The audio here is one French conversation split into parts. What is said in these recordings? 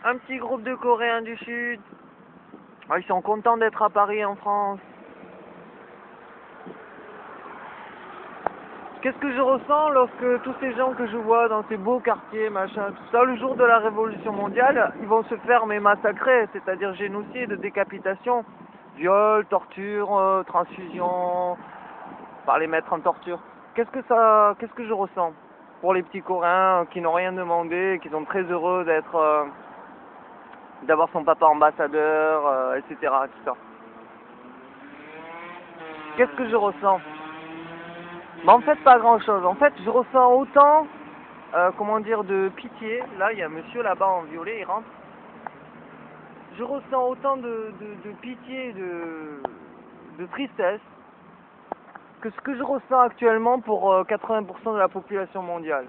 Un petit groupe de Coréens du Sud. Ah, ils sont contents d'être à Paris, en France. Qu'est-ce que je ressens lorsque tous ces gens que je vois dans ces beaux quartiers, machin, tout ça, le jour de la Révolution mondiale, ils vont se faire massacrer, c'est-à-dire génocide, décapitation, viol, torture, transfusion, par les mettre en torture. Qu'est-ce que je ressens pour les petits Coréens qui n'ont rien demandé, qui sont très heureux d'avoir son papa ambassadeur, etc. Tout ça. Qu'est-ce que je ressens? En fait, pas grand-chose. En fait, je ressens autant, comment dire, de pitié. Là, il y a un monsieur là-bas en violet, il rentre. Je ressens autant de pitié, de tristesse, que ce que je ressens actuellement pour 80% de la population mondiale,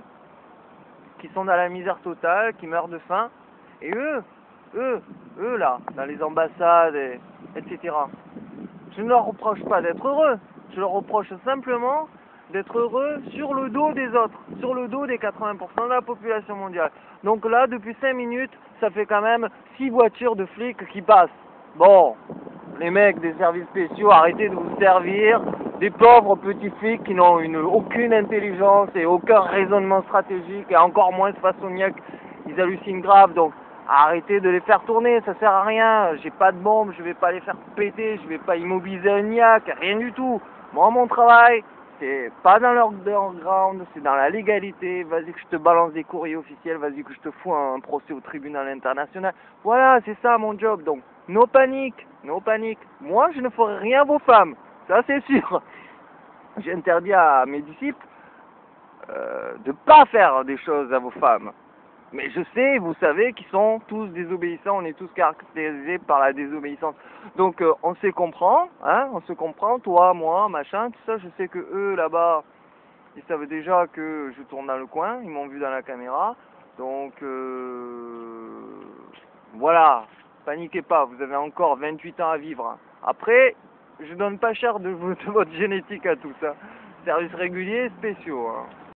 qui sont dans la misère totale, qui meurent de faim. Et eux là, dans les ambassades, etc. Je ne leur reproche pas d'être heureux. Je leur reproche simplement d'être heureux sur le dos des autres, sur le dos des 80% de la population mondiale. Donc là, depuis 5 minutes, ça fait quand même 6 voitures de flics qui passent. Bon, les mecs des services spéciaux, arrêtez de vous servir des pauvres petits flics qui n'ont aucune intelligence et aucun raisonnement stratégique, et encore moins façonniaque, ils hallucinent grave, donc arrêtez de les faire tourner, ça sert à rien, j'ai pas de bombe, je vais pas les faire péter, je vais pas immobiliser un niaque, rien du tout. Moi, mon travail, c'est pas dans l'underground, c'est dans la légalité. Vas-y que je te balance des courriers officiels, vas-y que je te fous un procès au tribunal international. Voilà, c'est ça mon job. Donc, no panique, no panique. Moi, je ne ferai rien à vos femmes, ça c'est sûr. J'interdis à mes disciples de pas faire des choses à vos femmes. Mais je sais, vous savez, qu'ils sont tous désobéissants, on est tous caractérisés par la désobéissance. Donc on se comprend, hein, on se comprend, toi, moi, machin, tout ça, je sais que eux, là-bas, ils savent déjà que je tourne dans le coin, ils m'ont vu dans la caméra. Donc voilà, paniquez pas, vous avez encore 28 ans à vivre. Après, je donne pas cher de votre génétique à tout ça. Services réguliers, spéciaux, hein.